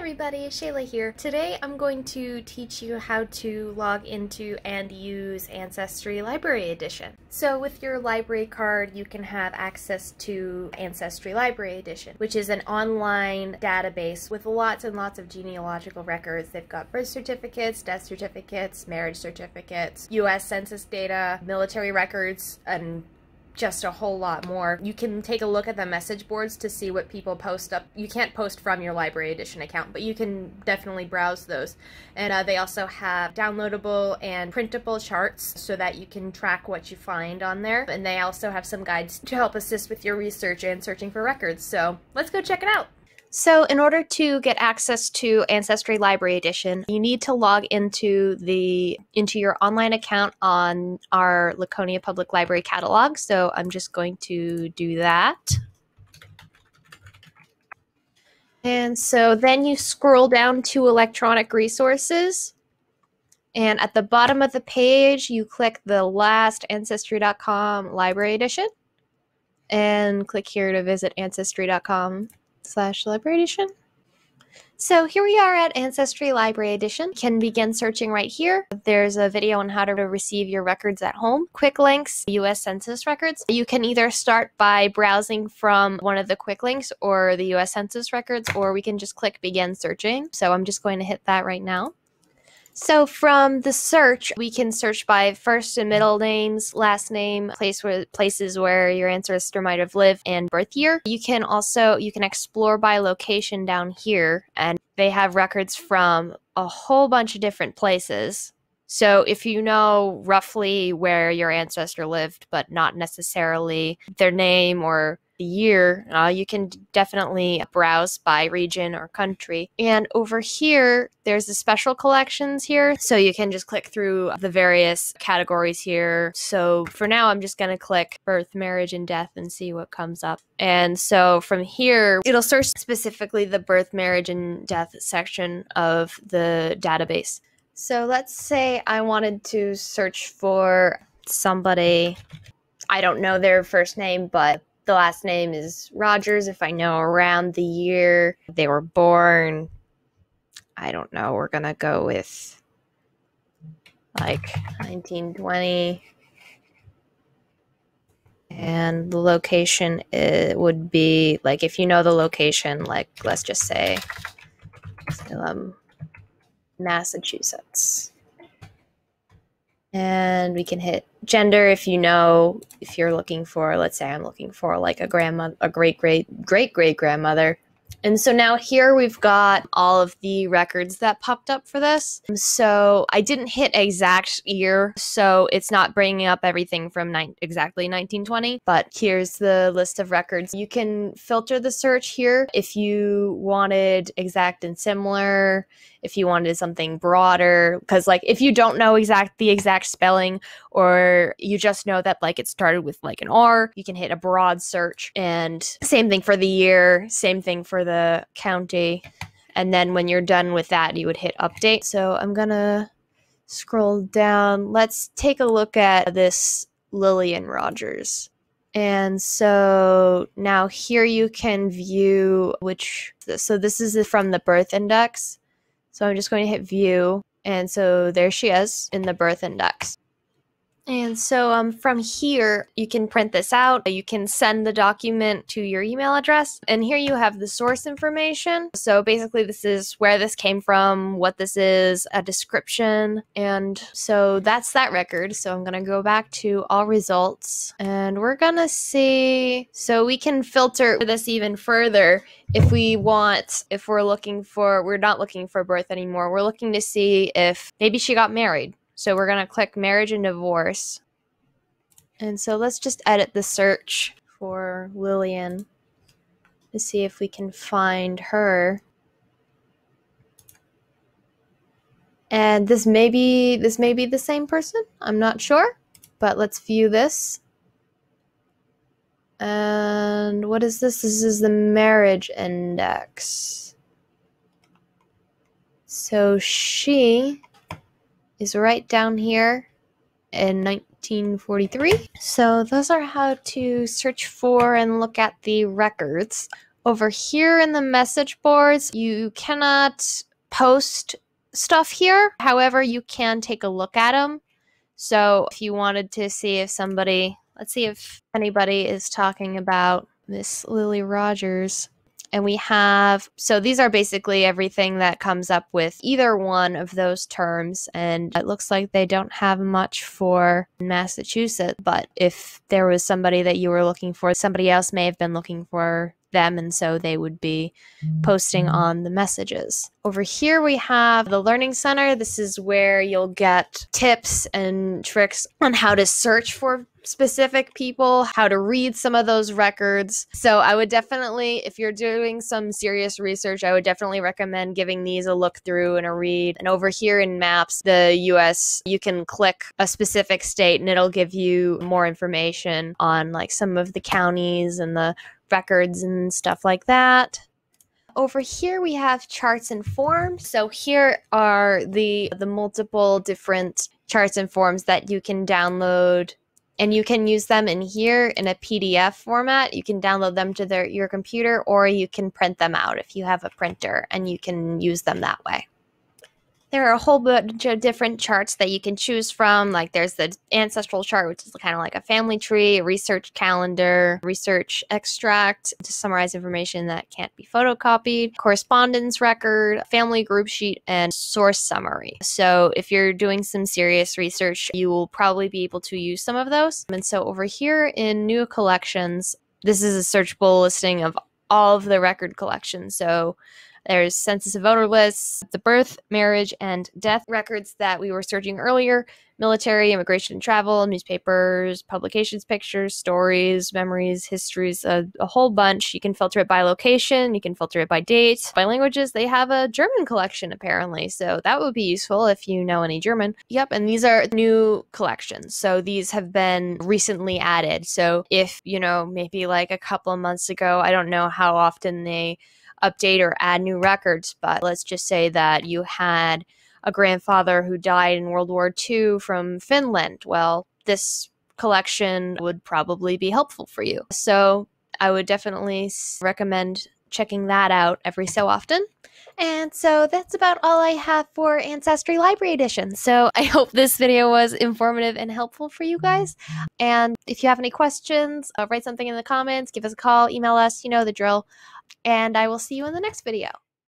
everybody, Shayla here. Today I'm going to teach you how to log into and use Ancestry Library Edition. So with your library card, you can have access to Ancestry Library Edition, which is an online database with lots and lots of genealogical records. They've got birth certificates, death certificates, marriage certificates, US Census data, military records, and just a whole lot more. You can take a look at the message boards to see what people post up. You can't post from your Library Edition account, but you can definitely browse those. And they also have downloadable and printable charts so that you can track what you find on there. And they also have some guides to help assist with your research and searching for records. So let's go check it out. So in order to get access to Ancestry Library Edition, you need to log into your online account on our Laconia Public Library catalog. So I'm just going to do that. And so then you scroll down to electronic resources. And at the bottom of the page, you click the last Ancestry.com Library Edition. And click here to visit Ancestry.com/Library Edition. So here we are at Ancestry Library Edition. You can begin searching right here. There's a video on how to receive your records at home. Quick links, US Census records. You can either start by browsing from one of the quick links or the US Census records, or we can just click begin searching. So I'm just going to hit that right now. So from the search, we can search by first and middle names, last name, places where your ancestor might have lived, and birth year. You can explore by location down here, and they have records from a whole bunch of different places. So if you know roughly where your ancestor lived, but not necessarily their name or the year, you can definitely browse by region or country. And over here, there's the special collections here. So you can just click through the various categories here. So for now, I'm just going to click birth, marriage, and death and see what comes up. And so from here, it'll search specifically the birth, marriage, and death section of the database. So let's say I wanted to search for somebody, I don't know their first name, but the last name is Rogers. If I know around the year they were born, I don't know, we're going to go with like 1920. And the location would be, like, if you know the location, like, let's just say Salem, Massachusetts. And we can hit gender if you're looking for, let's say I'm looking for like a great-great-great-great-grandmother. And so now here we've got all of the records that popped up for this. So I didn't hit exact year, so it's not bringing up everything from exactly 1920, but here's the list of records. You can filter the search here if you wanted exact and similar, if you wanted something broader, because like if you don't know the exact spelling, or you just know that like it started with like an R, you can hit a broad search. And same thing for the year, same thing for the county. And then when you're done with that, you would hit update. So I'm gonna scroll down. Let's take a look at this Lillian Rogers. And so now here you can view so this is from the birth index. So I'm just going to hit view. And so there she is in the birth index. And so from here, you can print this out. You can send the document to your email address. And here you have the source information. So basically, this is where this came from, what this is, a description. And so that's that record. So I'm going to go back to all results. And we're going to see, so we can filter this even further if we're not looking for birth anymore. We're looking to see if maybe she got married. So we're going to click marriage and divorce. And so let's just edit the search for Lillian to see if we can find her. And this may be the same person. I'm not sure, but let's view this. And what is this? This is the marriage index. So she is right down here in 1943. So those are how to search for and look at the records Over here in the message boards, you cannot post stuff here. However, you can take a look at them. So if you wanted to see if somebody, let's see if anybody is talking about Miss Lily Rogers. And we have, so these are basically everything that comes up with either one of those terms. And it looks like they don't have much for Massachusetts. But if there was somebody that you were looking for, somebody else may have been looking for them. And so they would be posting on the messages. Over here we have the Learning Center. This is where you'll get tips and tricks on how to search for specific people, how to read some of those records. So I would definitely, if you're doing some serious research, I would definitely recommend giving these a look through and a read. And over here in Maps, the US, you can click a specific state and it'll give you more information on like some of the counties and the records and stuff like that. Over here we have charts and forms. So here are the multiple different charts and forms that you can download, and you can use them in here in a PDF format. You can download them to your computer, or you can print them out if you have a printer, and you can use them that way. There are a whole bunch of different charts that you can choose from. Like there's the ancestral chart, which is kind of like a family tree, a research calendar, research extract to summarize information that can't be photocopied, correspondence record, family group sheet, and source summary. So if you're doing some serious research, you will probably be able to use some of those. And so over here in new collections, this is a searchable listing of all of the record collections. So there's census and voter lists, the birth, marriage, and death records that we were searching earlier, military, immigration and travel, newspapers, publications, pictures, stories, memories, histories, a whole bunch. You can filter it by location, you can filter it by date. By languages, they have a German collection apparently, so that would be useful if you know any German. Yep, and these are new collections, so these have been recently added. So if, you know, maybe like a couple of months ago, I don't know how often they update or add new records, but let's just say that you had a grandfather who died in World War II from Finland. Well, this collection would probably be helpful for you. So I would definitely recommend checking that out every so often. And so that's about all I have for Ancestry Library Edition. So I hope this video was informative and helpful for you guys. And if you have any questions, write something in the comments, give us a call, email us, you know the drill. And I will see you in the next video.